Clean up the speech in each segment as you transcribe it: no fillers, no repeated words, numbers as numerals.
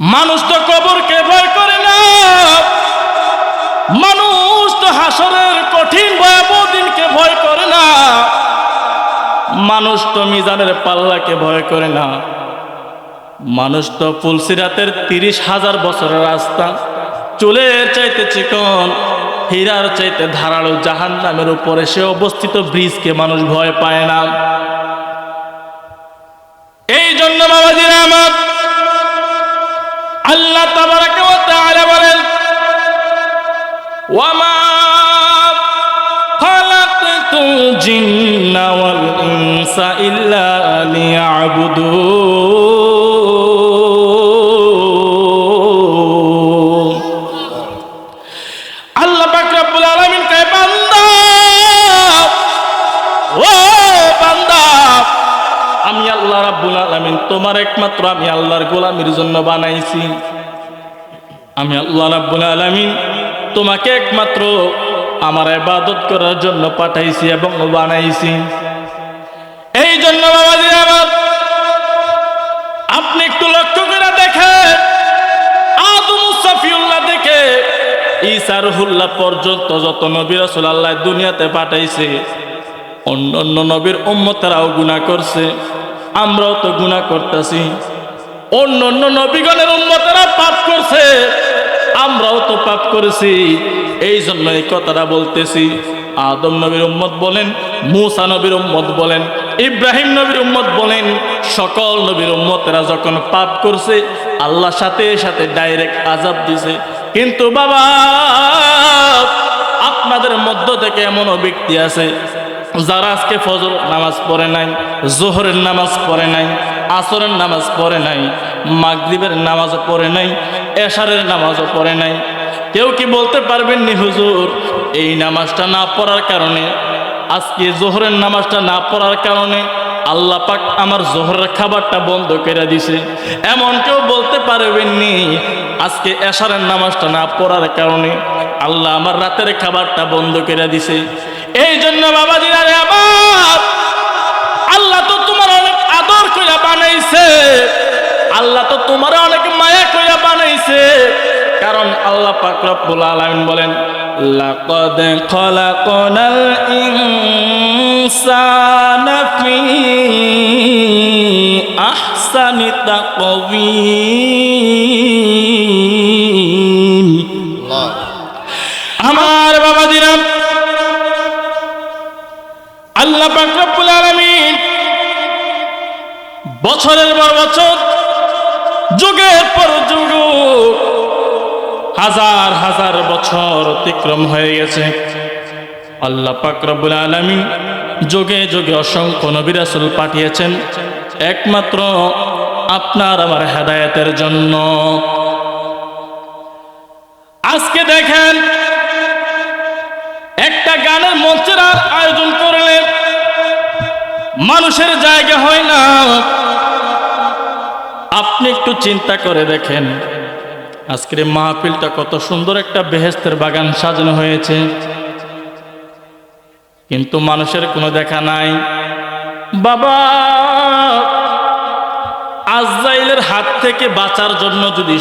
মানুষ তো কবরকে ভয় করে না, মানুষ তো হাসরের কঠিন ভয়াবহ দিনকে ভয় করে না, মানুষ তো মিজানের পাল্লাকে ভয় করে না, মানুষ তো ফুলসিরাতের 30,000 বছরের রাস্তা, চুলের চাইতে চিকন হীরার চাইতে ধারালো জাহান্নামের উপরে সে অবস্থিত ব্রিজকে মানুষ ভয় পায় না। এই জন্য বাবাজিরা আমার, আল্লাহ তাবারাকা ওয়া তাআলা বলেন, ওয়ামা খালাকতুল জিন্না ওয়াল ইনসা ইল্লা লিয়াবুদুন। আল্লাহ পাক রব্বুল আলামিন কয়, বান্দা ও বান্দা, আমি আল্লাহ রাব্বুল আলামিন তোমার একমাত্র আমি আল্লাহর গোলামির জন্য বানাইছি। আমি আল্লাহ রাব্বুল আলামিন তোমাকে একমাত্র আমার ইবাদত করার জন্য পাঠাইছি এবং বানাইছি। এই জন্য বাবাজি আমার, আপনি একটু লক্ষ্য করে দেখেন, আদম সফিউল্লাহ থেকে ঈসা রুহুল্লাহ পর্যন্ত যত নবী রাসূল আল্লাহ দুনিয়াতে পাঠাইছে, অন্য নবীর উম্মতেরাও গুনাহ করছে, আমরাও তো গুনাহ করতেছি। অন্য নবীগণের উম্মতেরা পাপ করছে, আমরাও তো পাপ করেছি। এই জন্য এই কথাটা বলতেছি। আদম নবীর উম্মত বলেন, মূসা নবীর উম্মত বলেন, ইব্রাহিম নবীর উম্মত বলেন, সকল নবীর উম্মতেরা যখন পাপ করছে, আল্লাহ সাথে সাথে ডাইরেক্ট আযাব দিছে। কিন্তু বাবা, আপনাদের মধ্য থেকে এমনও ব্যক্তি আছে যারা আজকে ফজর নামাজ পড়ে নাই, জোহরের নামাজ পড়ে নাই, আসরের নামাজ পড়ে নাই, মাগরিবের নামাজও পড়ে নাই, এশারের নামাজও পড়ে নাই। কেউ কি বলতে পারবেন নি হুজুর, এই নামাজটা না পড়ার কারণে, আজকে জোহরের নামাজটা না পড়ার কারণে আল্লাহ পাক আমার জোহরের খাবারটা বন্ধ করে দিছে? এমন কেউ বলতে পারবেন নি আজকে এশারের নামাজটা না পড়ার কারণে আল্লাহ আমার রাতের খাবারটা বন্ধ করে দিছে? এই জন্য বাবাজিরা রে আমার, আল্লাহ তো তোমার অনেক আদর করে বানাইছে, আল্লাহ তো তোমার অনেক মায়া করে বানাইছে। কারণ আল্লাহ পাক রব্বুল আলামিন বলেন, লাকাদ খালাকনাল ইনসানা ফি আহসানি তাকওয়িম। আমার বাবাজিরা, আল্লাহ পাক রব্বুল আলামিন বছরের পর বছর, যুগের পর যুগ, হাজার হাজার বছর অতিক্রম হয়ে গেছে। আল্লাহ পাক রব্বুল আলামিন যুগে যুগে অসংখ্য নবী রাসূল পাঠিয়েছেন একমাত্র আপনার আমার হেদায়েতের জন্য। আজকে দেখেন, একটা গানের মঞ্চের আয়োজন করলে মানুষের জায়গা হয় না। আপনি একটু চিন্তা করে দেখেন, আজকের মাহফিলটা কত সুন্দর একটা বেহেশতের বাগান সাজানো হয়েছে, কিন্তু মানুষের কোনো দেখা নাই। বাবা, আজরাইলের হাত থেকে বাঁচার জন্য যদি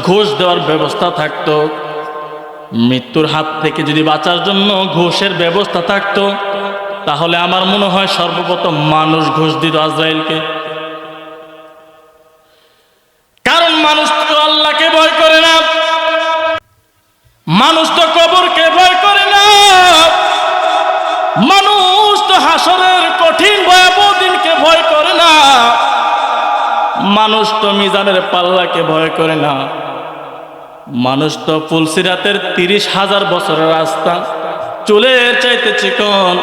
ঘুষ দেওয়ার ব্যবস্থা থাকতো, মৃত্যুর হাত থেকে যদি বাঁচার জন্য ঘুষের ব্যবস্থা থাকতো, তাহলে আমার মনে হয় সর্বপ্রথম মানুষ ঘুষ দিত আজরাইলকে। কারণ মানুষ তো আল্লাহকে ভয় করে না, মানুষ তো কবরকে ভয় করে না, মানুষ তো হাসরের কঠিন ভয়াবহ দিনকে ভয় করে না, মানুষ তো মিজানের পাল্লাকে ভয় করে না, মানুষ তো ফুলসিরাতের 30,000 বছরের রাস্তা, চুলের চাইতে চিকন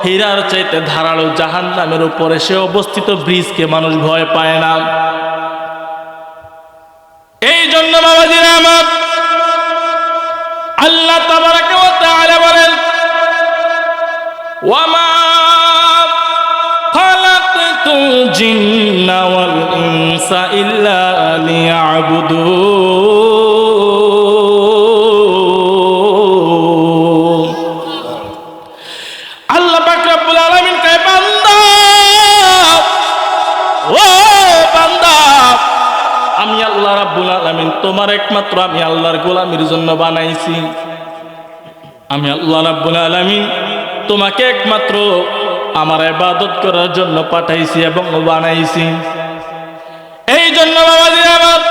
হীরার চাইতে ধারালো জাহান্নামের উপরে সে অবস্থিত ব্রিজকে মানুষ ভয় পায় না। এই জন্য বাবাজিরা আমার, আল্লাহ তাবারাকা ওয়া তাআলা বলেন, ওয়ামা খালাকতুল জিন্না ওয়াল ইনসা ইল্লা লিয়াবুদুন। আল্লাহ পাক রব্বুল আলামিন কয়, বান্দা ও বান্দা, আমি আল্লাহ রাব্বুল আলামিন তোমার একমাত্র আমি আল্লাহর গোলামির জন্য বানাইছি। আমি আল্লাহ রাব্বুল আলামিন তোমাকে একমাত্র আমার ইবাদত করার জন্য পাঠাইছি এবং বানাইছি। এই জন্য বাবাজি আমার,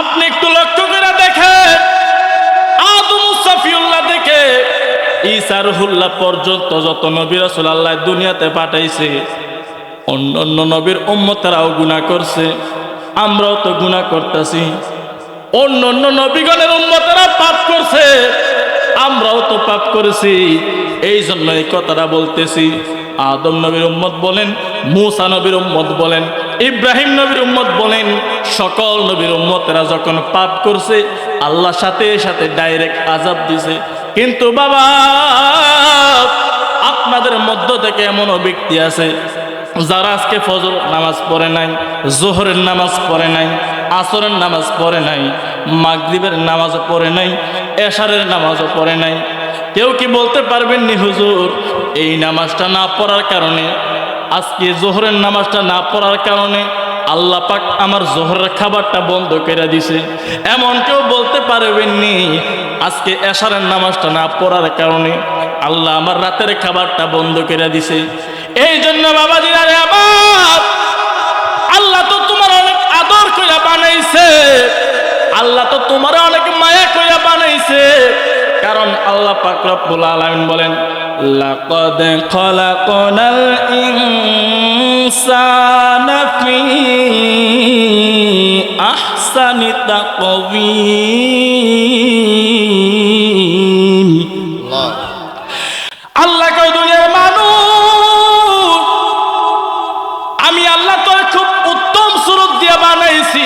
আপনি একটু লক্ষ্য করে দেখেন, আদম সফিউল্লাহ থেকে ঈসা রুহুল্লাহ পর্যন্ত যত নবী রাসূল আল্লাহ দুনিয়াতে পাঠাইছে, অন্য নবীর উম্মতেরাও গুনাহ করছে, আমরাও তো গুনাহ করতেছি। অন্য নবীগণের উম্মতেরা পাপ করছে, আমরাও তো পাপ করেছি। এই জন্য এই কথাটা বলতেছি। আদম নবীর উম্মত বলেন, মূসা নবীর উম্মত বলেন, ইব্রাহিম নবীর উম্মত বলেন, সকল নবীর উম্মতেরা যখন পাপ করছে, আল্লাহ সাথে সাথে ডাইরেক্ট আযাব দিছে। কিন্তু বাবা, আপনাদের মধ্য থেকে এমনও ব্যক্তি আছে যারা আজকে ফজর নামাজ পড়ে নাই, জোহরের নামাজ পড়ে নাই, আসরের নামাজ পড়ে নাই, মাগরিবের নামাজ পড়ে নাই, এশারের নামাজও পড়ে নাই। কেউ কি বলতে পারবেন নি হুজুর, এই নামাজটা না পড়ার কারণে, আজকে জোহরের নামাজটা না পড়ার কারণে আল্লাহ পাক আমার জোহরের খাবারটা বন্ধ করে দিছে? এমন কেউ বলতে পারবেন নি আজকে এশারের নামাজটা না পড়ার কারণে আল্লাহ আমার রাতের খাবারটা বন্ধ করে দিছে? এই জন্য বাবাজিরা রে আমার, আল্লাহ তো তোমার অনেক আদর কইরা বানাইছে, আল্লাহ তো তোমার অনেক মায়া কইরা বানাইছে। কারণ আল্লাহ পাক রব্বুল আলামিন বলেন, লাকাদ খালাকনাল ইনসানা ফি আহসানি তাকওয়িম। আল্লাহ কয়, দুনিয়ার মানুষ, আমি আল্লাহ তোরে খুব উত্তম সুরত দিয়ে বানাইছি,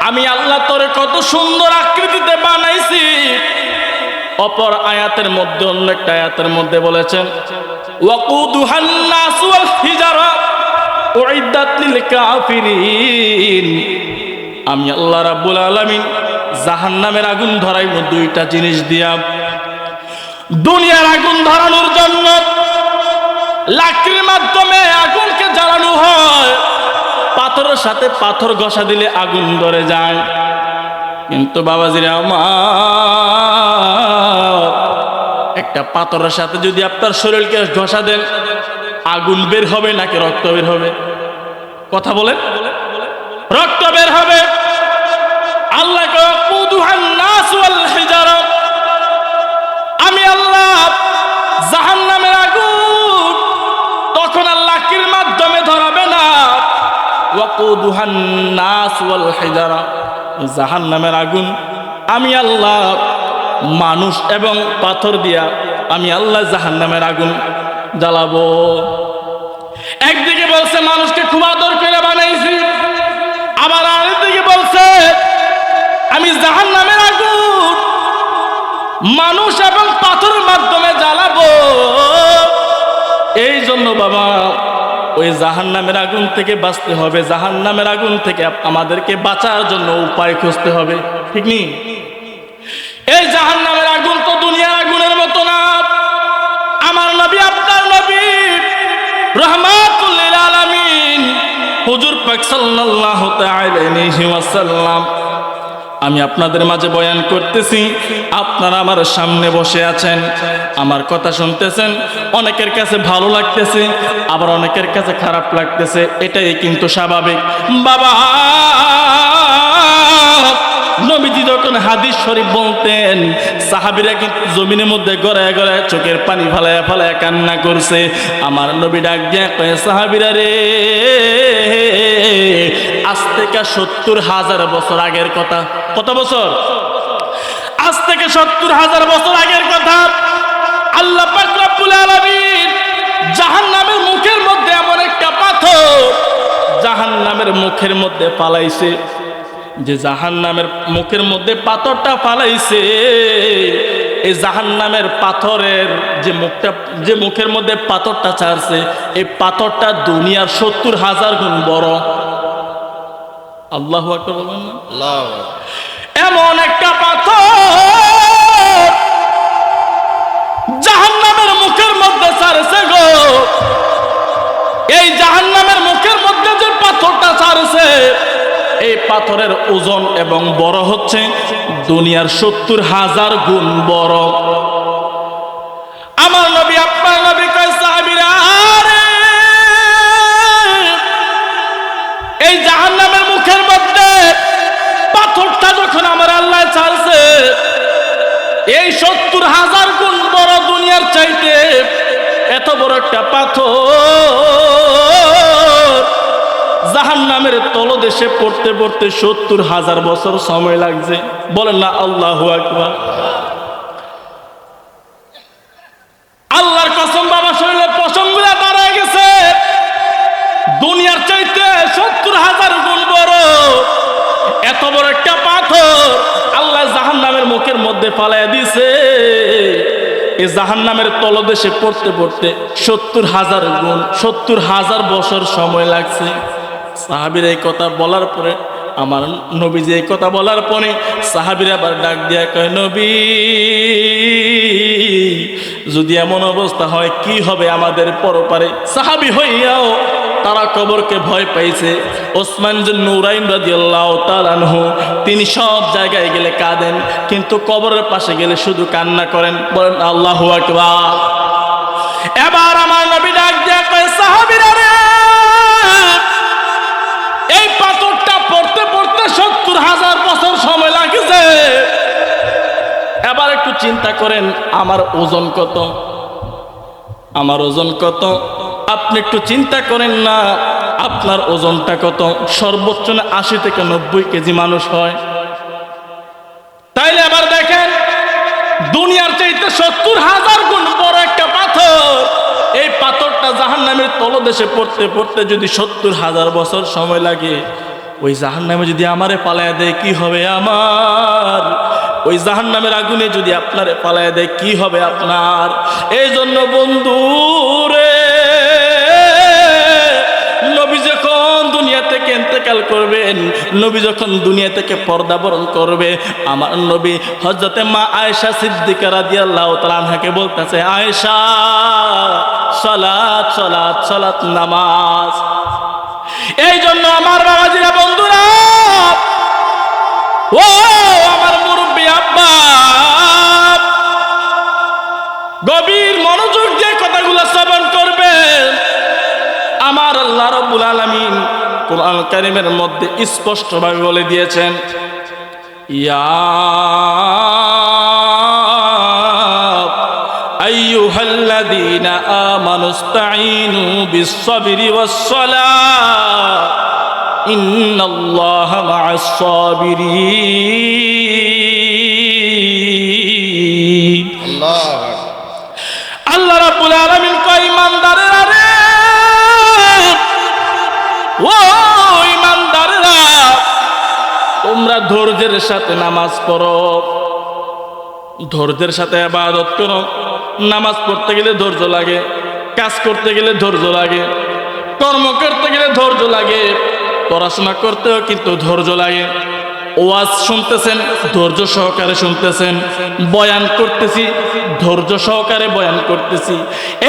আমি আল্লাহ তোরে কত সুন্দর আকৃতিতে বানাইছি। অপর আয়াতের মধ্যে, অন্য একটা আয়াতের মধ্যে বলেছেন, ওয়াকুদুহান নাস ওয়াল হিজারা উইদ্দাত লিল কাফিরিন। আমি আল্লাহ রাব্বুল আলামিন জাহান্নামের আগুন ধরাইব দুইটা জিনিস দিয়া। দুনিয়ার আগুন ধরানোর জন্য লাকড়ির মাধ্যমে আগুনকে জ্বালানো হয়, পাথরের সাথে পাথর ঘষা দিলে আগুন ধরে যায়। কিন্তু বাবাজিরা আমার, একটা পাথরের সাথে যদি আপনার শরীরকে ঘষা দেন, আগুন বের হবে নাকি রক্ত বের হবে? কথা বলেন, রক্ত বের হবে। আল্লাহ আমি আল্লাহ জাহান্নামের আগুন তখন আর লাকড়ির মাধ্যমে ধরাবে না, ওয়াকুদুহান নাস ওয়াল হিজারা, জাহান্নামের আগুন আমি আল্লাহ মানুষ এবং পাথর দিয়া আমি আল্লাহ জাহান্নামের আগুন জ্বালাবো। একদিকে বলছে মানুষকে খুব আদর করে বানাইছি, আবার আরেকদিকে বলছে আমি জাহান্নামের আগুন মানুষ এবং পাথরের মাধ্যমে জ্বালাবো। এই জন্য বাবা, ওই জাহান্নামের আগুন থেকে বাঁচতে হবে, জাহান্নামের আগুন থেকে আমাদেরকে বাঁচার জন্য উপায় খুঁজতে হবে, ঠিক নি? এই জাহান্নামের আগুন তো দুনিয়ার আগুনের মতো না। আমার নবী, আপনার নবী রাহমাতুল লিল আলামিন হুজুর পাক সাল্লাল্লাহু তাআলা আলাইহি ওয়াসাল্লাম, আমি আপনাদের মাঝে বয়ান করতেছি, আপনারা আমার সামনে বসে আছেন, আমার কথা শুনতেছেন। অনেকের কাছে ভালো লাগতেছে, আবার অনেকের কাছে খারাপ লাগতেছে, এটাই কিন্তু স্বাভাবিক। বাবা, নবীজি যখন হাদিস শরীফ বলতেন, সাহাবীরা কিন্তু জমিনের মধ্যে গড়ায় গড়ায় চোখের পানি ফালায়া ফালায়া কান্না করছে। আমার নবী ডাক দিয়ে কয়, সাহাবীরা রে, আজ থেকে ৭০,০০০ বছর আগের কথা। কত বছর? আজ থেকে ৭০,০০০ বছর আগের কথা। আল্লাহ পাক রব্বুল আলামিন জাহান্নামের মুখের মধ্যে এমন একটা পাথর জাহান্নামের মুখের মধ্যে পালাইছে, যে জাহান্নামের মুখের মধ্যে পাথরটা ফালাইছে, এই জাহান্নামের পাথরের যে মুখের মধ্যে পাথরটা ছাড়ছে, এই পাথরটা দুনিয়ার ৭০,০০০ গুণ বড়। আল্লাহু আকবার বলবেন না? আল্লাহু আকবার। এমন একটা পাথর জাহান্নামের মুখের মধ্যে ছাড়ছে গো। এই জাহান্নামের মুখের মধ্যে যে পাথরটা ছাড়ছে, এই পাথরের ওজন এবং বড় হচ্ছে দুনিয়ার 70,000 গুণ বড়। আমার নবী আপনার নবী কয় সাহাবীরা, এই জাহান্নামের মুখের মধ্যে পাথরটা যখন আমার আল্লাহ ছাড়ছে, এই 70,000 গুণ বড় দুনিয়ার চাইতে এত বড় একটা পাথর জাহান্নামের তলদেশে পড়তে পড়তে 70,000 বছর সময় লাগছে। বলেন না আল্লাহু আকবার। আল্লাহর কসম বাবা, শরীরে পশমগুলা দাঁড়ায় গেছে। দুনিয়ার চাইতে 70,000 গুণ বড় এত বড় একটা পাথর আল্লাহ জাহান্নামের মুখের মধ্যে ফালাইয়া দিছে। এই জাহান্নামের তলদেশে পড়তে পড়তে 70,000 গুণ 70,000 বছর সময় লাগছে। সাহাবীরা এই কথা বলার পরে, আমার নবীজি এই কথা বলার পরে সাহাবীরা আবার ডাক দিয়া কয়, নবী যদি এমন অবস্থা হয় কি হবে আমাদের পরপারে? সাহাবী হইয়াও তারা কবরকে ভয় পাইছে। ওসমান বিন নুরাইন রাদিয়াল্লাহু তাআলা আনহু তিনি সব জায়গায় গেলে কাঁদেন, কিন্তু কবরের পাশে গেলে শুধু কান্না করেন। বলেন আল্লাহু আকবার। এবার আমার নবী ডাক দিয়া কয়, সাহাবীরা রে, এই পাথরটা পড়তে পড়তে 70,000 বছর সময় লাগছে। এবার একটু চিন্তা করেন আমার ওজন কত, আমার ওজন কত। আপনি একটু চিন্তা করেন না আপনার ওজনটা কত। সর্বোচ্চ 80 থেকে 90 কেজি মানুষ হয়। তাইলে আবার দেখেন দুনিয়ার চাইতে 70,000 গুণ বড় একটা পাথর, এই পাথরটা জাহান্নামের তলদেশে পড়তে পড়তে যদি 70,000 বছর সময় লাগে, ওই জাহান্নামে যদি আমারে পালায়া দেয় কি হবে আমার? ওই জাহান্নামের আগুনে যদি আপনারে পালায়া দেয় কি হবে আপনার? এই জন্য বন্ধু রে, নবী যখন দুনিয়া থেকে ইন্তেকাল করবেন, নবী যখন দুনিয়া থেকে পর্দা বরণ করবে, আমার নবী হযরতে মা আয়েশা সিদ্দিকা রাদিয়াল্লাহু তাআলা আনহাকে বলতেছে, আয়েশা সালাত সালাত সালাত, নামাজ। এই জন্য আমার বাবাজিরা, বন্ধুরা, ও আমার মুরব্বী আব্বা, গভীর মনোযোগ দিয়ে কথাগুলো শ্রবণ করবেন। আমার আল্লাহ রাব্বুল আলামিন কোরআন কারীমের মধ্যে স্পষ্টভাবে বলে দিয়েছেন, ইয়া আইয়ুহাল্লাযীনা আমানুস্তাঈনু বিস-সাবরি ওয়াস-সালাহ ইন্নাল্লাহা মা'আস-সাবিরিন। আল্লাহ রাব্বুল আলামিন কয়, ইমানদারেরা রে, ও ইমানদারেরা, তোমরা ধৈর্যের সাথে নামাজ পড়ো, ধৈর্যের সাথে ইবাদত করো। নামাজ পড়তে গেলে ধৈর্য লাগে, কাজ করতে গেলে ধৈর্য লাগে, কর্ম করতে গেলে ধৈর্য লাগে, পড়াশোনা করতেও কিন্তু ধৈর্য লাগে। ওয়াজ শুনতেছেন, ধৈর্য সহকারে শুনতেছেন, বয়ান করতেছি, ধৈর্য সহকারে বয়ান করতেছি।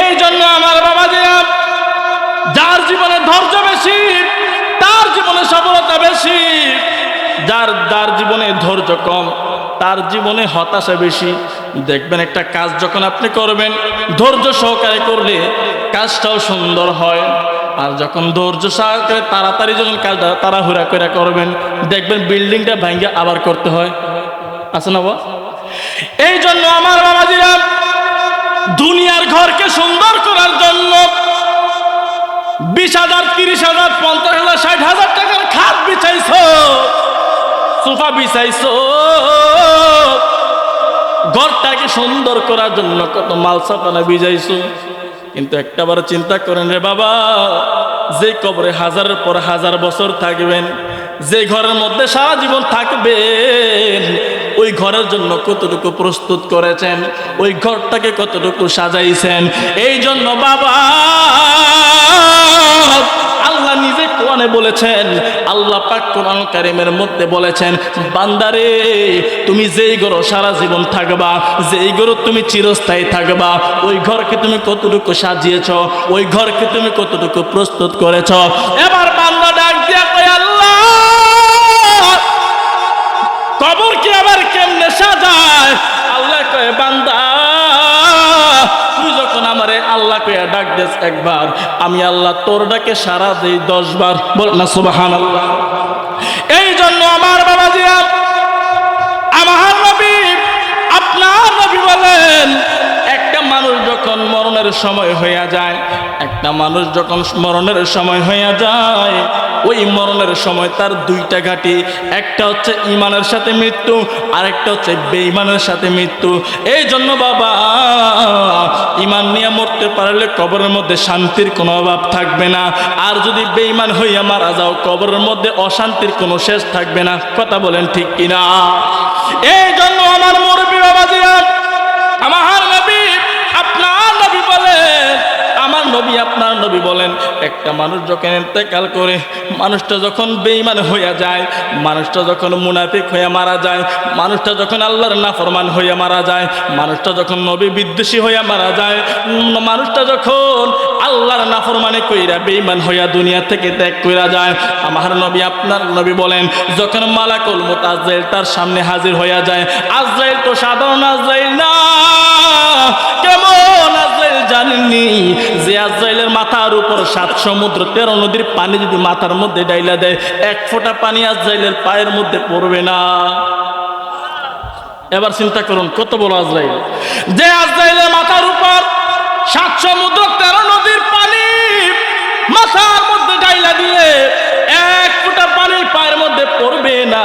এই জন্য আমার বাবাজিরা, যার জীবনে ধৈর্য বেশি তার জীবনে সফলতা বেশি, যার জীবনে ধৈর্য কম তার জীবনে হতাশা বেশি। দেখবেন একটা কাজ যখন আপনি করবেন ধৈর্য সহকারে করলে কাজটাও সুন্দর হয়, আর যখন ধৈর্য সহকারে তাড়াতাড়ি যখন কাজটা তাড়াহুড়া করে করবেন, দেখবেন বিল্ডিংটা ভাঙে আবার করতে হয়। আছে না? এই জন্য আমার বাবাজিরা, দুনিয়ার ঘরকে সুন্দর করার জন্য 20,000, 30,000, 50,000, 60,000 টাকার খাট বিছাইছো, সোফা বিছাইছো, ঘরটাকে সুন্দর করার জন্য কত মাল সাপানা বিজাইছো, কিন্তু একটাবার চিন্তা করেন রে বাবা, যে কবরে হাজারের পর হাজার বছর থাকবেন, যে ঘরের মধ্যে সারা জীবন থাকবেন, ওই ঘরের জন্য কতটুকু প্রস্তুত করেছেন, ওই ঘরটাকে কতটুকু সাজাইছেন। এই জন্য বাবা, আল্লাহ নিজে কোরআনে বলেছেন, আল্লাহ পাক কোরআন কারীমের মধ্যে বলেছেন, বান্দারে তুমি যেই ঘরে সারা জীবন থাকবা, যেই ঘরে তুমি চিরস্থায়ী থাকবা, ওই ঘরকে তুমি কতটুকু সাজিয়েছ, ওই ঘরকে তুমি কতটুকু প্রস্তুত করেছ। এবার বান্দা ডাক দিয়া কয়, আল্লাহ কবরকে আবার কেমনে সাজায়। আল্লাহ কয় বান্দা তুই যখন আমারে আল্লাহ কইয়া ডাক দেস একবার, আমি আল্লাহ তোর ডাকে সারা দেই 10 বার। বল না সুবহানাল্লাহ। এই জন্য আমার বাবাজিরা, আমার নবী, আপনার নবী বলেন, একটা মানুষ যখন মরণের সময় হইয়া যায়, একটা মানুষ যখন মরণের সময় হইয়া যায়, ওই মরণের সময় তার দুইটা ঘাটি, একটা হচ্ছে ঈমানের সাথে মৃত্যু, আরেকটা হচ্ছে বেঈমানের সাথে মৃত্যু। এই জন্য বাবা, ঈমান নিয়ে মরতে পারলে কবরের মধ্যে শান্তির কোনো অভাব থাকবে না, আর যদি বেঈমান হইয়া মারা যাও কবরের মধ্যে অশান্তির কোনো শেষ থাকবে না। কথা বলেন ঠিক কিনা? এই জন্য আমার মুরব্বি বাবাজিরা, আমার নবী, আপনার নবী বলেন, আমার নবী আপনার নবী বলেন, একটা মানুষ যখন ইন্তেকাল করে, মানুষটা যখন বেঈমান হইয়া যায়, মানুষটা যখন মুনাফিক হইয়া মারা যায়, মানুষটা যখন আল্লাহর নাফরমান হইয়া মারা যায়, মানুষটা যখন নবী বিদ্বেষী হইয়া মারা যায়, মানুষটা যখন আল্লাহর নাফরমানি কইরা বেঈমান হইয়া দুনিয়া থেকে ত্যাগ কইরা যায়, আমার নবী আপনার নবী বলেন, যখন মালাকুল মউত আজরাইল তার সামনে হাজির হইয়া যায়, আজরাইল তো সাধারণ আজরাইল না। কেমন আজরাইল জানেননি? যে আজরাইলের মাথার উপর 7 সমুদ্র 13 নদীর পানি যদি মাথার মধ্যে ডাইলা দেয়, 1 ফোঁটা পানি আজরাইলের পায়ের মধ্যে পড়বে না। এবার চিন্তা করুন কত বড় আজরাইল। যে আজরাইলের মাথার উপর 7 সমুদ্র 13 নদীর পানি মাথার মধ্যে ডাইলা দিলে 1 ফোঁটা পানি পায়ের মধ্যে পড়বে না।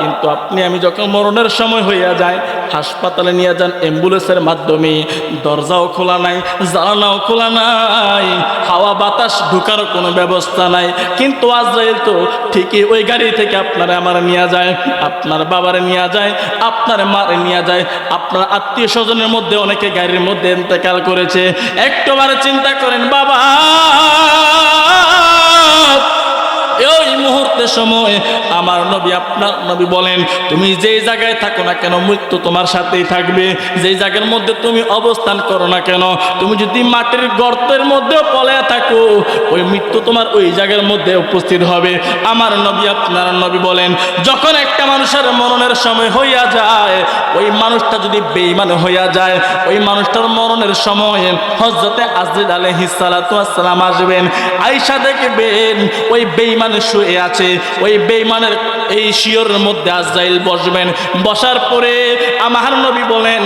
কিন্তু আপনি আমি যখন মরণের সময় হইয়া যায়, হাসপাতালে নিয়ে যান অ্যাম্বুলেন্সের মাধ্যমে, দরজাও খোলা নাই, জানালাও খোলা নাই, হাওয়া বাতাস ঢুকারও কোনো ব্যবস্থা নাই, কিন্তু আজরাইল তো ঠিকই ওই গাড়ি থেকে আপনারা আমার নিয়ে যায়, আপনার বাবারে নিয়ে যায়, আপনার মারে নিয়ে যায়, আপনার আত্মীয় স্বজনের মধ্যে অনেকে গাড়ির মধ্যে ইন্তেকাল করেছে। একবারে চিন্তা করেন বাবা, ওই মুহূর্তের সময় আমার নবী আপনার নবী বলেন, তুমি যেই জায়গায় থাকো না কেন মৃত্যু তোমার সাথেই থাকবে। যেই জায়গার মধ্যে তুমি অবস্থান করো না কেন, তুমি যদি মাটির গর্তের মধ্যেও পলায়া থাকো, ওই মৃত্যু তোমার ওই জায়গার মধ্যে উপস্থিত হবে। আমার নবী আপনার নবী বলেন, যখন একটা মানুষের মরণের সময় হইয়া যায়, ওই মানুষটা যদি বেঈমান হইয়া যায়, ওই মানুষটার মরণের সময় হযরতে আজরাইল আলাইহিস সালাতু ওয়াস সালাম আসবেন, আয়েশা দেখবেন ওই বেঈমান শুয়ে আছে, ওই বেঈমানের এই শিয়রের মধ্যে আজরাইল বসবেন। বসার পরে আমার নবী বলেন,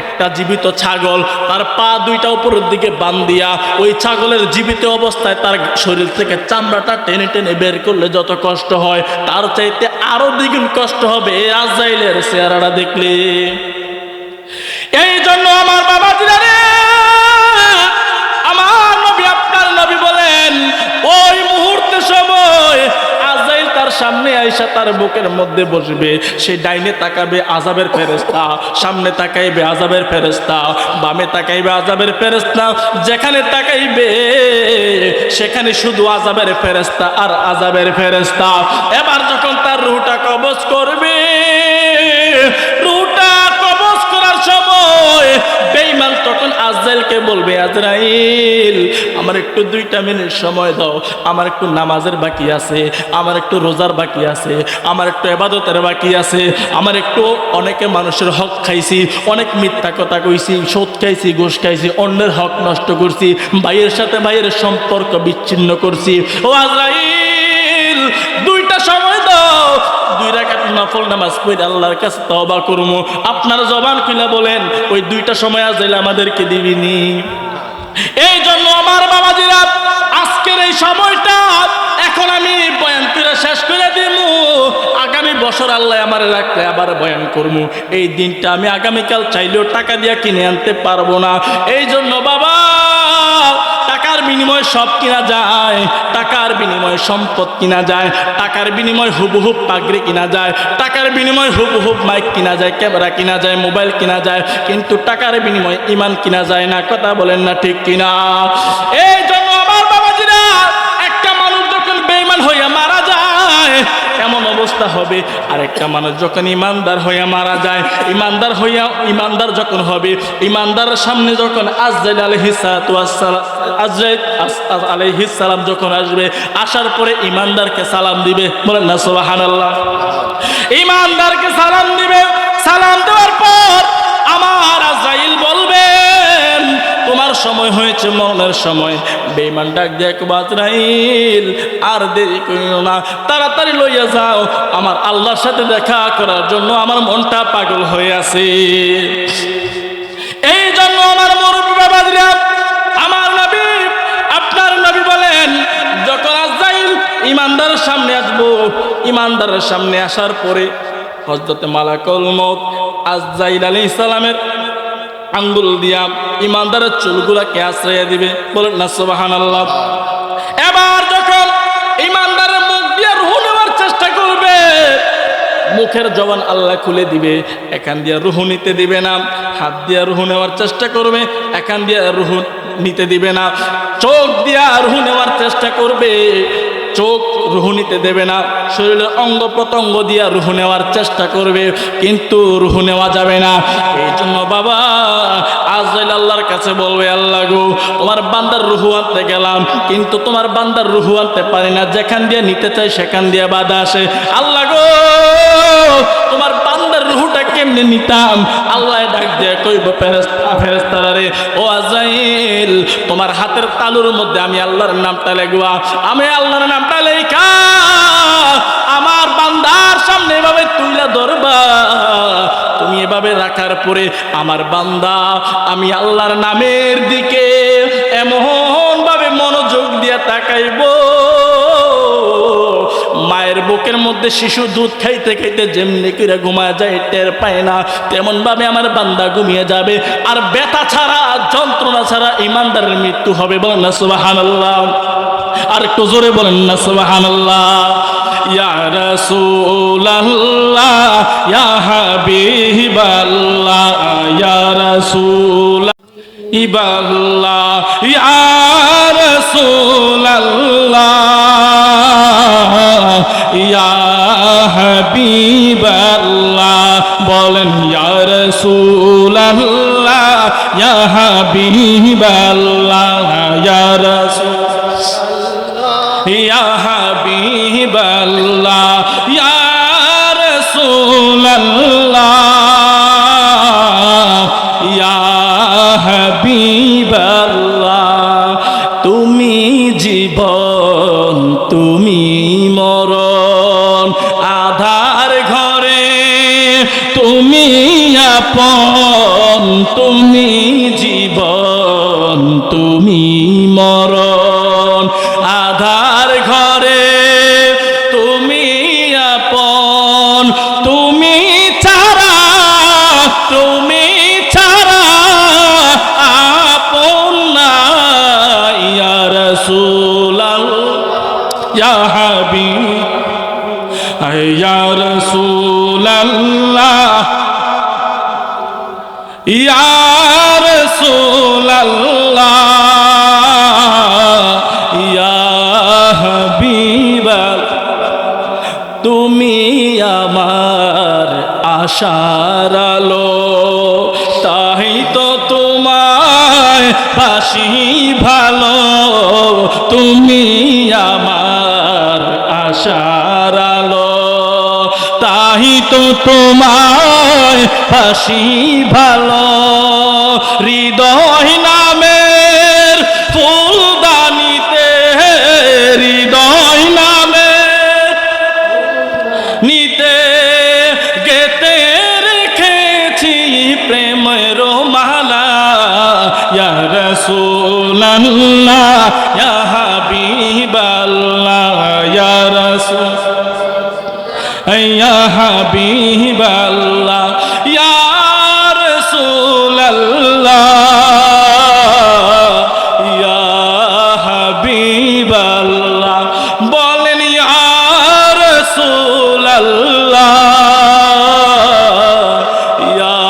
একটা জীবিত ছাগল তার পা দুইটা উপরের দিকে বান্ধিয়া, ওই ছাগলের জীবিত অবস্থায় তার শরীর থেকে চামড়াটা টেনে টেনে বের করলে যত কষ্ট হয়, তার চাইতে আরো দ্বিগুণ কষ্ট হবে আজরাইলের চেহারাটা দেখলে। এই জন্য আমার বাবাজিরা রে, আমার নবী আপনার নবী বলেন, ওই মুহূর্তে সময় আজরাইল তার সামনে আয়েশা তার বুকের মধ্যে বসবে। সে ডাইনে তাকাবে আযাবের ফেরেশতা, সামনে তাকাইবে আযাবের ফেরেশতা, বামে তাকাইবে আযাবের ফেরেশতা, যেখানে তাকাইবে সেখানে শুধু আযাবের ফেরেশতা আর আযাবের ফেরেশতা। এবার যখন তার রূহটা কবজ করবে, রূহটা কবজ করার সময় বেঈমান তখন আজরাইলকে বলবে, আজরাইল আমার একটু 2টা মিনিট সময় দাও, আমার একটু নামাজের বাকি আছে, আমার একটু রোজার বাকি আছে, আমার একটু ইবাদতের বাকি আছে, আমার একটু অনেকে মানুষের হক খাইছি, অনেক মিথ্যা কথা কইছি, সুদ খাইছি, ঘুষ খাইছি, অন্যের হক নষ্ট করছি, ভাইয়ের সাথে ভাইয়ের সম্পর্ক বিচ্ছিন্ন করছি। ও আজরাইল 2টা সময় দাও, 2 রাকাত নফল নামাজ পড়ে আল্লাহর কাছে তওবা করবো। আপনার জবান খুলে বলেন, ওই 2টা সময় আজরাইল আমাদেরকে দিবিনি? এই জন্য আমার বাবাজিরা, আজকের এই সময়টা এখন আমি বয়ান করে শেষ করে দিব, আগামী বছর আল্লাহ আমার রাখলে আবার বয়ান করবো। এই দিনটা আমি আগামীকাল চাইলেও টাকা দিয়ে কিনে আনতে পারবো না। এই জন্য বাবা, টাকার বিনিময়ে সব কিনা যায়, টাকার বিনিময়ে সম্পদ কিনা যায়, টাকার বিনিময়ে হুবহুব পাগড়ি কিনা যায়, টাকার বিনিময়ে হুবহুব মাইক কিনা যায়, ক্যামেরা কিনা যায়, মোবাইল কিনা যায়, কিন্তু টাকার বিনিময়ে ঈমান কিনা যায় না। কথা বলেন না ঠিক কিনা? এই জন্য আমার বাবাজিরা, একটা মানুষ যখন বেঈমান হইয়া মারা যায় এমন অবস্থা হবে, আর একটা মানুষ যখন ইমানদার হইয়া মারা যায়, ইমানদার যখন হবে, ইমানদারের সামনে যখন আজরাইল আলাইহিস সালাম যখন আসবে, আসার পরে ইমানদারকে সালাম দিবে। বলেন না সুবহানাল্লাহ। ইমানদারকে সালাম দিবে। সালাম দেওয়ার পর আমার আজরাইল বলবেন তোমার সময় হয়েছে, মরণের সময়। বেঈমান ডাক দিয়ে আজরাইল আর দেরি করিও না, তাড়াতাড়ি লইয়া যাও, আমার আল্লাহর সাথে দেখা করার জন্য আমার মনটা পাগল হয়ে আছে। এই জন্য আমার মুরব্বি বাবাজিরা, আমার নবী, আপনার নবী বলেন যখন আজরাইল ইমানদারের সামনে আসবো, ইমানদারের সামনে আসার পরে হযরতে মালাকুল মউত আজরাইল আলাইহিস সালামের আঙ্গুল দিয়া ইমানদারের চুলগুলাকে আশ্রয় দিবে। বলেন না সুবহানাল্লাহ। এবার যখন ইমানদারের মুখ দিয়ে রূহ নেওয়ার চেষ্টা করবে, মুখের জবান আল্লাহ খুলে দিবে, এখান দিয়ে রূহ নিতে দিবে না। হাত দিয়ে রূহ নেওয়ার চেষ্টা করবে, এখান দিয়ে রূহ নিতে দিবে না। চোখ দিয়া রূহ নেওয়ার চেষ্টা করবে, চোখ রূহ নিতে দেবে না। শরীরের অঙ্গ প্রত্যঙ্গ দিয়া রূহ নেওয়ার চেষ্টা করবে, কিন্তু রূহ নেওয়া যাবে না। এই জন্য বাবা আজরাইল আল্লাহর কাছে বলবে, আল্লাহ গো, তোমার বান্দার রূহ আনতে গেলাম, কিন্তু তোমার বান্দার রূহ আনতে পারি না, যেখান দিয়ে নিতে চাই সেখান দিয়ে বাধা আসে। আল্লাহ গো, তোমার বান্দার রূহটা কেমনে নিতাম? আল্লাহ ডাক দিয়ে কইব, ফেরেশতারা রে, ও আজরাইল, তোমার হাতের তালুর মধ্যে আমি আল্লাহর নামটা লেখবা, আমি আল্লাহর নামটা লেখা আমার বান্দার সামনে এভাবে তুইলা ধরবা। তুমি এভাবে রাখার পরে আমার বান্দা আমি আল্লাহর নামের দিকে এমন ভাবে মনোযোগ দিয়ে তাকাইব, মায়ের বুকের মধ্যে শিশু দুধ খাইতে খাইতে যেমনি করে ঘুমায় যায়, টের পায় না, তেমন ভাবে আমার বান্দা ঘুমিয়ে যাবে। আর ব্যথা ছাড়া, যন্ত্রণা ছাড়া ইমানদারের মৃত্যু হবে। বলেন না সুবহানাল্লাহ। আর একটু জোরে বলেন না সুবহানাল্লাহ। ইয়া রাসূলুল্লাহ, ইয়া হাবিবাল্লাহ, ইয়া রাসূলুল্লাহ, ইয়া রাসূলুল্লাহ, ইয়া হাবিবাল্লাহ। বলেন ইয়া রাসূলুল্লাহ, ইয়া হাবিবাল্লাহ, ইয়া রাসূলুল্লাহ, ইয়া হাবিবাল্লাহ, ইয়া রাসূলুল্লাহ, ইয়া হাবিবাল্লাহ। তুমি জীবন, তুমি মরণ, আধার ঘরে তুমি আপন, তুমি জীবন, তুমি মরণ, আধার ঘরে তুমি আপন, তুমি ছাড়া, তুমি ছাড়া আপন নাই। ইয়া রাসূলুল্লাহ, ইয়া হাবিব, ইয়া রাসূলুল্লাহ, ইয়া রাসূলুল্লাহ, ইয়া হাবিবাল্লাহ। তুমি আমার আশার আলো, তাই তো তোমায় বাসি ভালো। তুমি আমার আশার আলো, তাই তো তোমায় বাসি ভালো। হৃদয় নামের ফুলদানিতে, হৃদয় নামের নিতে গেতে রেখেছি প্রেমের মালা। ইয়া রাসূলুল্লাহ, ইয়া হাবিবাল্লাহ, ইয়া রাসূলুল্লাহ, ইয়া হাবিবাল্লাহ, ইয়া রাসূলুল্লাহ, ইয়া হাবিবাল্লাহ। বলেন ইয়া রাসূলুল্লাহ, ইয়া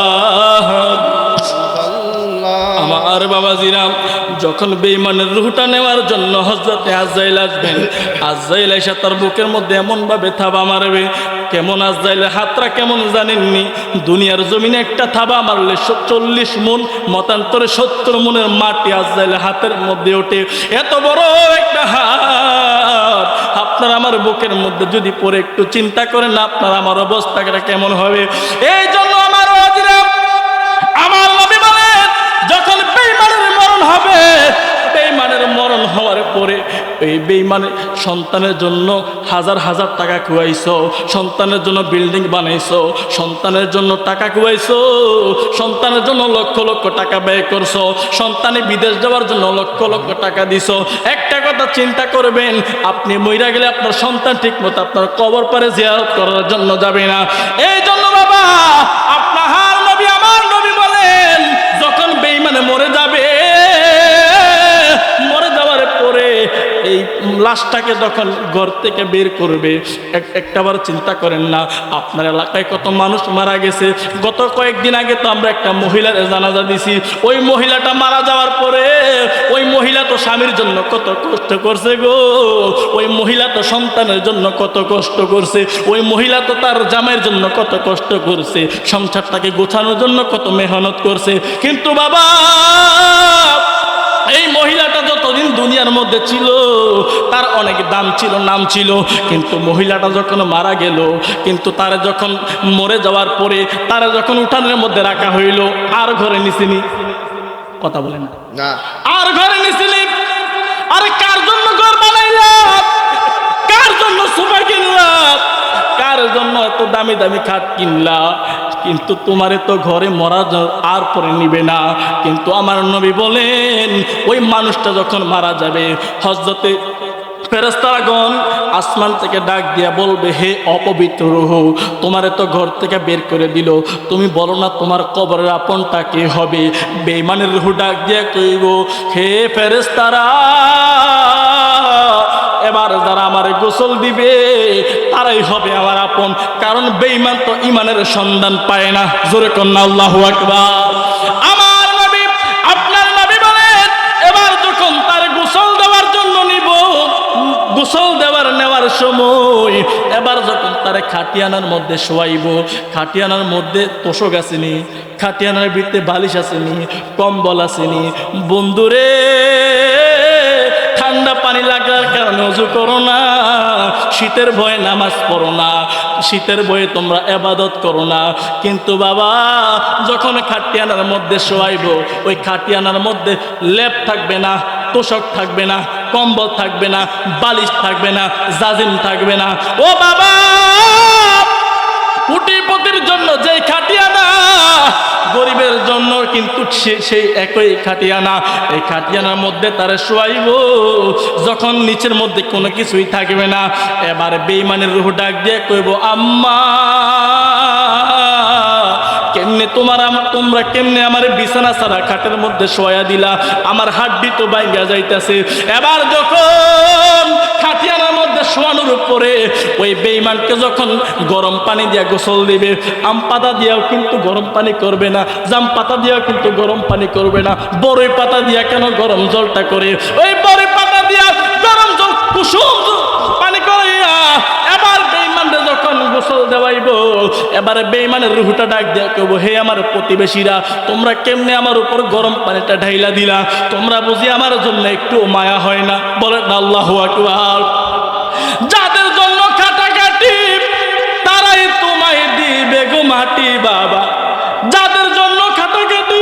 হাবিবাল্লাহ। আমার বাবাজিরা, যখন বেঈমানের রূহটা নেওয়ার জন্য হযরতে আজরাইল আসবেন, আজরাইল এসে তার বুকের মধ্যে এমন ভাবে থাবা মারবে, কেমন আজরাইলের হাতটা কেমন জানেননি? দুনিয়ার জমিনে একটা থাবা মারলে 40 মণ, মতান্তরে 70 মণের মাটি আজরাইলের হাতের মধ্যে ওঠে। এত বড় একটা হাত আপনার আমার বুকের মধ্যে যদি পড়ে একটু চিন্তা করেন না আপনার আমার অবস্থাটা কেমন হবে। এই জন্য আমার ওয়াজিরা, আমার নবী বলেন যখন বেঈমানের মরণ হবে, বেঈমানের মরণ হওয়ার পরে এই বেঈমানের সন্তানের জন্য হাজার হাজার টাকা কুয়াইছো, সন্তানের জন্য বিল্ডিং বানাইছো, সন্তানের জন্য টাকা কুয়াইছো, সন্তানের জন্য লক্ষ লক্ষ টাকা ব্যয় করছো, সন্তানে বিদেশ যাওয়ার জন্য লক্ষ লক্ষ টাকা দিছো। একটা কথা চিন্তা করবেন, আপনি মইরা গেলে আপনার সন্তান ঠিক মতো আপনার কবর পারে জিয়ারত করার জন্য যাবে না। এই জন্য বাবা আপনার নবী আমার নবী বলেন যখন বেঈমানে মরে যাবে, মরে যাওয়ার পরে এই লাশটাকে যখন ঘর থেকে বের করবে, একটাবার চিন্তা করেন না আপনার এলাকায় কত মানুষ মারা গেছে। গত কয়েকদিন আগে তো আমরা একটা মহিলার জানাজা দিছি। ওই মহিলাটা মারা যাওয়ার পরে ওই মহিলা তো স্বামীর জন্য কত কষ্ট করছে গো, ওই মহিলা তো সন্তানের জন্য কত কষ্ট করছে, ওই মহিলা তো তার জামাইয়ের জন্য কত কষ্ট করছে, সংসারটাকে গোছানোর জন্য কত মেহনত করছে। কিন্তু বাবা এই মহিলাটা যতদিন দুনিয়ার মধ্যে ছিল তার অনেক দাম ছিল, নাম ছিল, কিন্তু মহিলাটা যখন মারা গেল, কিন্তু তারা যখন মরে যাওয়ার পরে তারা যখন উঠানের মধ্যে রাখা হইল, আর ঘরে নিছিনি, কথা বলেন না, আর ঘরে নিছিনি। আরে কার জন্য ঘর বানাইলাম, কার জন্য সোফা কিনলাম, কার জন্য এত দামি দামি খাট কিনলা, কিন্তু তোমারে তো ঘরে মরা আর পরে নিবে না। কিন্তু আমার নবী বলেন ওই মানুষটা যখন মারা যাবে, হযরতে ফেরেশতাগণ আসমান থেকে ডাক দিয়া বলবে, হে অপবিত্র রূহ, তোমারে তো ঘর থেকে বের করে দিল, তুমি বলো না তোমার কবরের আপনটা কে হবে? বেঈমানের রূহ ডাক দিয়া কইব, হে ফেরেশতারা, এবার যারা আমার গোসল দিবে তারাই হবে আমার আপন, কারণ বেঈমান তো ইমানের সন্ধান পায় না। জোরে কন্না আল্লাহু আকবার। আমার নবী আপনার নবী বলেন এবার যখন তার গোসল দেওয়ার জন্য নিব, গোসল নেওয়ার সময় এবার যখন তার খাটিয়ানার মধ্যে শোয়াইব, খাটিয়ানার মধ্যে তোষক আসেনি, খাটিয়ানার ভিতরে বালিশ আসেনি, কম্বল আসেনি, বন্ধুরে ঠান্ডা পানি লাগার কারণে ওযু করো না, শীতের ভয়ে নামাজ পড়ো না, শীতের ভয়ে তোমরা ইবাদত করো না। কিন্তু বাবা যখন খাটিয়ানার মধ্যে শোয়াইব, ওই খাটিয়ানার মধ্যে লেপ থাকবে না, তোষক থাকবে না, কম্বল থাকবে না, বালিশ থাকবে না, জাজিম থাকবে না। ও বাবা কোটিপতির জন্য যেই খাটিয়ানা, গরিবের জন্য কিন্তু সেই একই খাটিয়ানা। এই খাটিয়ানার মধ্যে তারা শোয়াইব, যখন নিচের মধ্যে কোনো কিছুই থাকবে না, এবার বেঈমানের রূহ ডাক দিয়ে কইব, আম্মা কেমনে তোমরা কেমনে আমার বিছানা ছাড়া খাটের মধ্যে শোয়া দিলা, আমার হাড্ডি তো বাইঙ্গা যাইতেছে। এবার যখন খাটিয়ানার মধ্যে শোয়ানোর উপরে ওই বেঈমানকে যখন গরম পানি দিয়া গোসল দিবে, আম পাতা দিয়াও কিন্তু গরম পানি করবে না, জাম পাতা দিয়াও কিন্তু গরম পানি করবে না, বড়ই পাতা দিয়া কেন গরম জলটা করে, ওই বড়ই পাতা দিয়া গরম জল কুসুম পানি করিয়া এবার বেঈমানরে যখন গোসল দেওয়াইব, এবারে বেঈমানের রূহটা ডাক দিয়া কইব, হে আমার প্রতিবেশীরা, তোমরা কেমনে আমার উপর গরম পানিটা ঢাইলা দিলা, তোমরা বুঝি আমার জন্য একটু মায়া হয় না? বলেন আল্লাহু আকবার। যাদের জন্য কাটাকাটি তারাই তোমায় দিবে গো মাটি বাবা, যাদের জন্য কাটাকাটি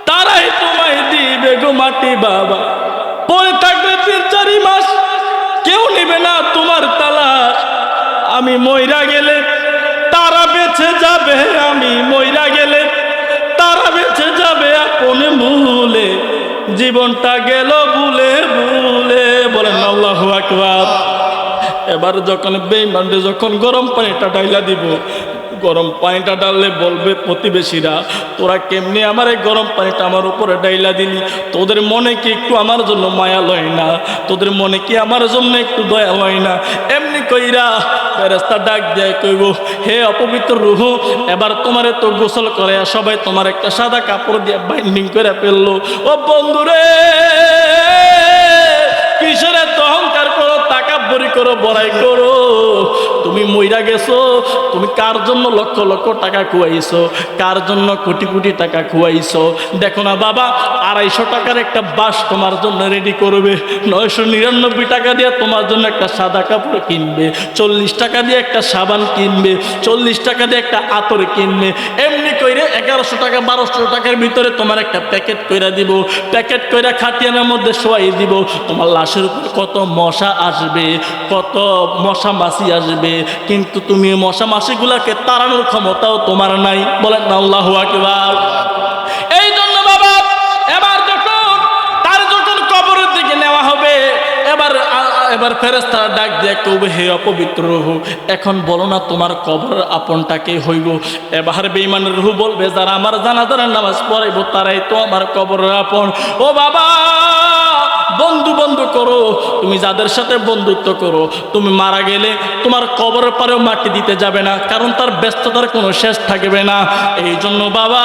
তারাই তোমায় দিবে গো মাটি বাবা, পরে থাকবে 3-4 মাস, কেউ নিবে না তোমার তালাশ। আমি মইরা গেলে তারা বেঁচে যাবে, আমি মইরা গেলে তারা বেঁচে যাবে আপন মূলে, জীবনটা গেল ভুলে ভুলে। বলেন আল্লাহু আকবার। এবার যখন বেঈমানরে যখন গরম পানিটা ঢাইলা দিব, গরম পানিটা ডাললে বলবে প্রতিবেশীরা, তোরা কেমনি আমার এই গরম পানিটা আমার উপরে ডাইলা দিলি, তোদের মনে কি একটু আমার জন্য মায়া লয় না, তোদের মনে কি আমার জন্য একটু দয়া হয় না? এমনি কইরা ফেরেশতা ডাক দিয়ে কইব, হে অপবিত্র রূহ, এবার তোমারে তো গোসল করে সবাই তোমার একটা সাদা কাপড় দিয়ে বাইন্ডিং করে ফেললো। ও বন্ধুরে কিসের এত অহংকার করো, তাকাব্বুরি করো, বড়াই করো, তুমি মইরা গেছো, তুমি কার জন্য লক্ষ লক্ষ টাকা খুয়াইছো, কার জন্য কোটি কোটি টাকা খুয়াইছো। দেখো না বাবা, 250 টাকার একটা বাস তোমার জন্য রেডি করবে, 999 টাকা দিয়ে তোমার জন্য একটা সাদা কাপড় কিনবে, 40 টাকা দিয়ে একটা সাবান কিনবে, 40 টাকা দিয়ে একটা আতর কিনবে, এমনি কইরে 1100 টাকা 1200 টাকার ভিতরে তোমার একটা প্যাকেট কইরা দিব, প্যাকেট কইরা খাটিয়ানের মধ্যে শোয়াই দিব। তোমার লাশের উপর কত মশা আসবে, কত মশা মাছি আসবে, কিন্তু তুমি মশা মাছিগুলাকে তাড়ানোর ক্ষমতাও তোমার নাই। বলেন না আল্লাহু আকবার। এই জন্য বাবা, এবার যখন কবরের দিকে নেওয়া হবে, এবার ফেরেশতারা ডাক দিয়ে কবে, হে অপবিত্র রূহ, এখন বলো না তোমার কবরের আপনটাকে হইব। এবার বেঈমানের রূহ বলবে, যারা আমার জানাজার নামাজ পড়াইব তারাই তো আমার কবরের আপন। ও বাবা, বন্ধু বন্ধু করো, তুমি যাদের সাথে বন্ধুত্ব করো, তুমি মারা গেলে তোমার কবরের পরেও মাটি দিতে যাবে না, কারণ তার ব্যস্ততার কোনো শেষ থাকবে না। এই জন্য বাবা,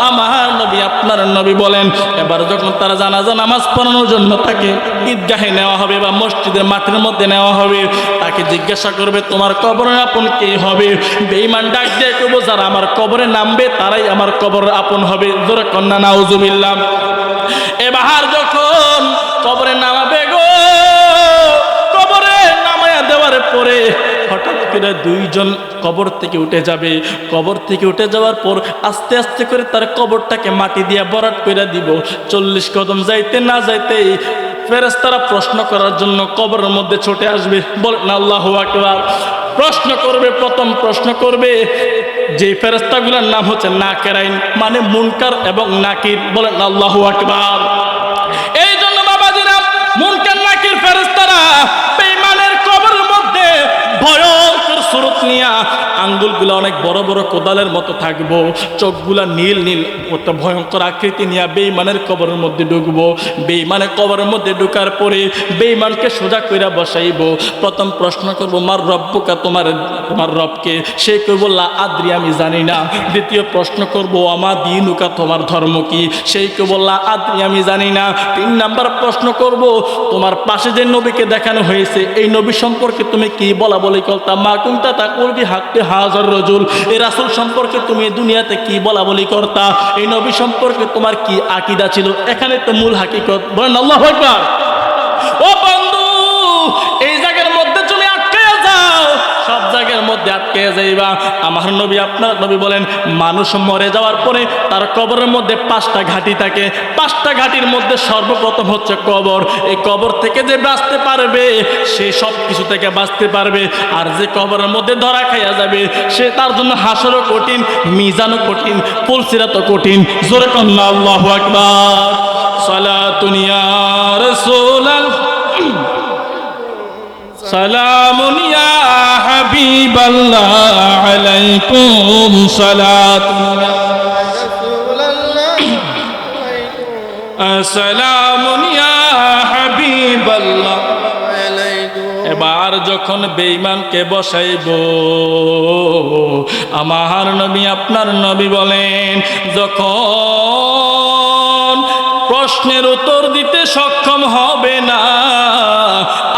আমার নবী আপনার নবী বলেন, এবার যখন তারা জানাজা নামাজ পড়ানোর জন্য তাকে ঈদগাহে নেওয়া হবে বা মসজিদের মাঠের মধ্যে নেওয়া হবে, তাকে জিজ্ঞাসা করবে তোমার কবরের আপন কে হবে। বেঈমান ডাক দিয়ে কইব, যারা আমার কবরে নামবে তারাই আমার কবরের আপন হবে। জোরে কন্যা নাউজুবিল্লাহ। এবার যখন কবরে নামাবে গো, কবরে নামায়া দেওয়ার পরে হঠাৎ করে দুইজন কবর থেকে উঠে যাবে। কবর থেকে উঠে যাওয়ার পর আস্তে আস্তে করে তার কবরটাকে মাটি দিয়ে ভরাট করে দিব। 40 কদম যাইতে না যাইতেই ফেরেশতারা প্রশ্ন করার জন্য কবরের মধ্যে ছুটে আসবে। বলেন আল্লাহু আকবার। প্রশ্ন করবে, প্রথম প্রশ্ন করবে যে ফেরেশতাগুলোর নাম হচ্ছে নাকেরাইন, মানে মুনকার এবং নাকির। বলেন আল্লাহু আকবার। এই জন্য বাবাজিরা, মুনকার নাকির ফেরেশতারা বেঈমানের কবরের মধ্যে ভয়ঙ্কর সুরত নিয়া, আঙ্গুলগুলো অনেক বড় বড় কোদালের মতো থাকবো, চোখগুলা নীল নীল মতো ভয়ঙ্কর আকৃতি নিয়ে বেঈমানের কবরের মধ্যে ঢুকবো। বেঈমানের কবরের মধ্যে ঢুকার পরে বেঈমানকে সোজা কইরা বসাইবো। প্রথম প্রশ্ন করবো, মার রব্বুকা, তোমার রবকে? সে কইবো লা আদ্রি, আমি জানি না। দ্বিতীয় প্রশ্ন করবো, আমা দীনুকা, তোমার ধর্ম কি? সেই কইবো লা আদ্রি, আমি জানি না। 3 নাম্বার প্রশ্ন করবো, তোমার পাশে যে নবীকে দেখানো হয়েছে এই নবী সম্পর্কে তুমি কি বলা বলি করতা? মা কুনতা তাকুল বি হাক্কি হাজার রজুল, এই রাসূল সম্পর্কে তুমি দুনিয়াতে কি বলা বলি করতা? এই নবী সম্পর্কে তোমার কি আকীদা ছিল? এখানে তো মূল হাকিকত। বলেন আল্লাহু আকবার। ও বন্ধু, এই জায়গার মধ্যে তুমি আটকে যাও, সব জায়গার মধ্যে আটকে যাইবা। আমার নবী আপনার নবী বলেন, মানুষ মরে যাওয়ার পরে তার কবরের মধ্যে 5টা ঘাঁটি থাকে। 5টা ঘাঁটির মধ্যে সর্বপ্রথম হচ্ছে কবর। এই কবর থেকে যে বাঁচতে পারবে সে সব কিছু থেকে বাঁচতে পারবে, আর যে কবরের মধ্যে ধরা খাইয়া যাবে সে, তার জন্য হাসরও কঠিন, মিজানও কঠিন, পুলসিরাতও কঠিন। জোরে কন্না আল্লাহু আকবার। সালাতুন ইয়া রাসূলাল্লাহ, সালামুন ইয়া হাবিবাল্লাহ, আলাইকুম সালাতুন ইয়া রাসূলাল্লাহ, সালামুন ইয়া হাবিবাল্লাহ। এবার যখন বেঈমানকে বসাইবো, আমার নবী আপনার নবী বলেন, যখন প্রশ্নের উত্তর দিতে সক্ষম হবে না,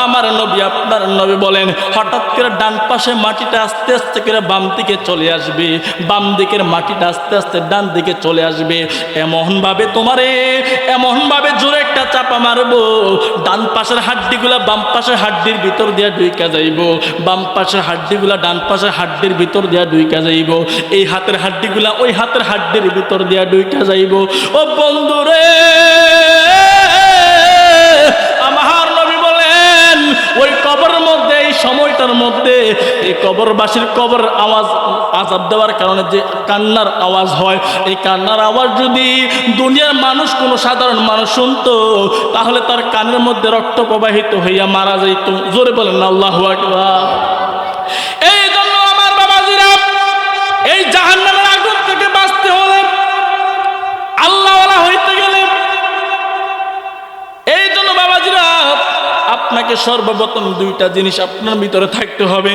আমার নবী আপনার নবী বলেন, হঠাৎ করে ডান পাশে মাটিটা আস্তে আস্তে করে বাম দিকে চলে আসবে, বাম দিকের মাটিটা আস্তে আস্তে ডান দিকে চলে আসবে। এমন ভাবে জোরে একটা চাপা মারবো, ডান পাশের হাড্ডিগুলা বাম পাশের হাড্ডির ভিতর দিয়া ঢুইকা যাইব, বাম পাশের হাড্ডিগুলা ডান পাশের হাড্ডির ভিতর দিয়া ঢুইকা যাইব, এই হাতের হাড্ডিগুলা ওই হাতের হাড্ডির ভিতর দিয়া ঢুইকা যাইব। ও বন্ধুরে, আমার নবী বলেন, ওই কবরের মধ্যে, এই সময়টার মধ্যে, এই কবরবাসীর কবর আওয়াজ, আযাব দেওয়ার কারণে যে কান্নার আওয়াজ হয়, এই কান্নার আওয়াজ যদি দুনিয়ার মানুষ, কোনো সাধারণ মানুষ শুনতো, তাহলে তার কানের মধ্যে রক্ত প্রবাহিত হইয়া মারা যাইত। জোরে বলেন আল্লাহু আকবার। এই জন্য আমার বাবাজিরা, এই জাহান্নামের আগুন থেকে বাঁচতে হলে, আল্লাহওয়ালা হইতে গেলে, এই জন্য বাবাজিরা আপনাকে সর্বপ্রথম দুইটা জিনিস আপনার ভিতরে থাকতে হবে।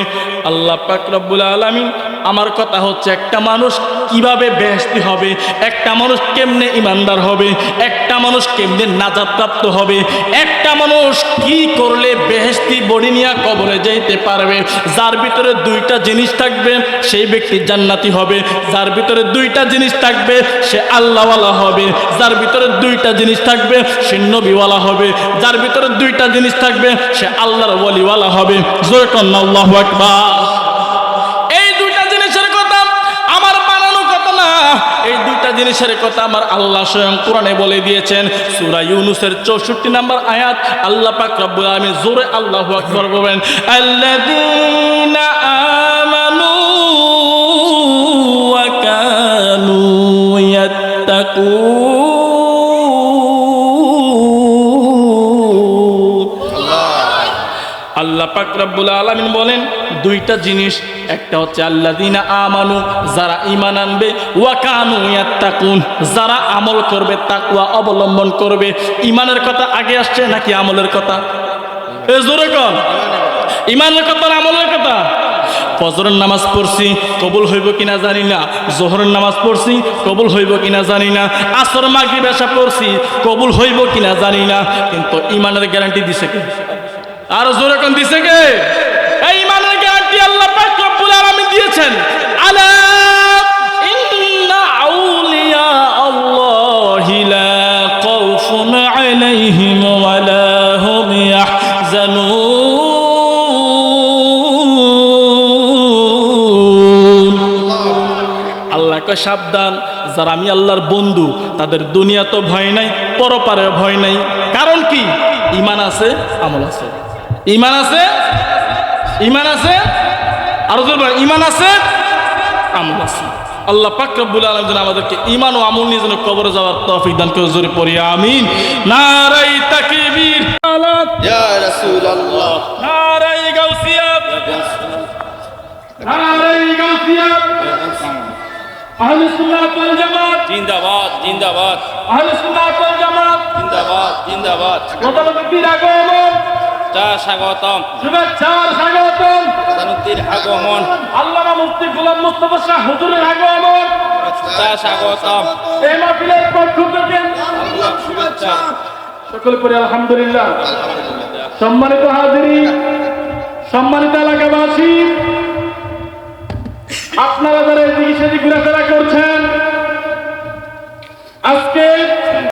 আল্লাহ পাক রব্বুল আলামিন, আমার কথা হচ্ছে একটা মানুষ কিভাবে বেহেশতি হবে, একটা মানুষ কেমনে ইমানদার হবে, একটা মানুষ কেমনে নাজাত প্রাপ্ত হবে, একটা মানুষ কি করলে বেহেশতি বডি নিয়ে কবরে যেতে পারবে। যার ভিতরে দুইটা জিনিস থাকবে সেই ব্যক্তি জান্নাতি হবে। যার ভিতরে দুইটা জিনিস থাকবে সে আল্লাহওয়ালা হবে। যার ভিতরে দুইটা জিনিস থাকবে সে নবীওয়ালা হবে। যার ভিতরে দুইটা জিনিস থাকবে সে আল্লাহর ওয়ালিওয়ালা হবে। জোরে কন্না আল্লাহু আকবার। এই দুইটা জিনিসের কথা আমার বানানো কথা না, এই দুইটা জিনিসের কথা আমার আল্লাহ স্বয়ং কোরআনে বলে দিয়েছেন। সূরা ইউনূসের 64 নম্বর আয়াত আল্লাহ পাক রব্বুল আলামিন জোরে আল্লাহু আকবার বলেন, আল্লাযীনা আমানু ওয়া কানু ইয়াত্তাকুন। আল্লাহ পাক রব্বুল আলামিন বলেন দুইটা জিনিস, একটা হচ্ছে আল্লাযীনা আমানু, যারা ঈমান আনবে, ওয়া কানু ইয়াত্তাকুন, যারা আমল করবে, তাকওয়া অবলম্বন করবে। ঈমানের কথা আগে আসছে নাকি আমলের কথা? এ জোরে কর, ঈমানের কথা না আমলের কথা? ফজরের নামাজ পড়ছি, কবুল হইব কিনা জানি না। জোহরের নামাজ পড়ছি, কবুল হইব কিনা জানি না। আসর মাগরিব এশা পড়ছি, কবুল হইব কিনা জানি না। কিন্তু ঈমানের গ্যারান্টি দিছে কে? আর জোরে কোন দিছে কে? এই ঈমানের গ্যারান্টি আল্লাহ পাক রব্বুল আলামিন দিয়েছেন। আলা ইন্না আউলিয়া আল্লাহি লা খাউফুন আলাইহিম ওয়া লা হুম ইয়াহজানুন। আল্লাহ কয় সাবধান, যারা আমি আল্লাহর বন্ধু তাদের দুনিয়া তো ভয় নাই, পরপারে ভয় নাই। কারণ কি? ঈমান আছে, আমল আছে। ঈমান আছে, ঈমান আছে, আরো জোরে বলেন, ঈমান আছে, আমল আছে। আল্লাহ পাক রব্বুল আলামিন যেন আমাদেরকে ঈমান ও আমল নিয়ে যেন কবরে যাওয়ার তৌফিক দান করে। জোরে পড়ি আমিন। নারায়ে তাকবীর, ইয়া রাসূলুল্লাহ, নারায়ে গাউসিয়া, নারায়ে গাউসিয়া। আহলে সুন্নাত ওয়াল জামাত জিন্দাবাদ, জিন্দাবাদ, আহলে সুন্নাত ওয়াল জামাত জিন্দাবাদ, জিন্দাবাদ। প্রধানমন্ত্রীর আগমন, চা স্বাগতম, শুভেচ্ছার স্বাগতম। প্রধানমন্ত্রীর আগমন, আল্লামা মুফতি গোলাম মুস্তাফা শাহ হুজুরের আগমন, চা স্বাগতম, এই মাহফিলের পক্ষ থেকে আল্লাহ শুভেচ্ছা। সকলে পড়ে আলহামদুলিল্লাহ। সম্মানিত হাজিরিন, সম্মানিত এলাকাবাসী, আপনারা যারা এদিকে সেদিকে ঘোরাফেরা করছেন,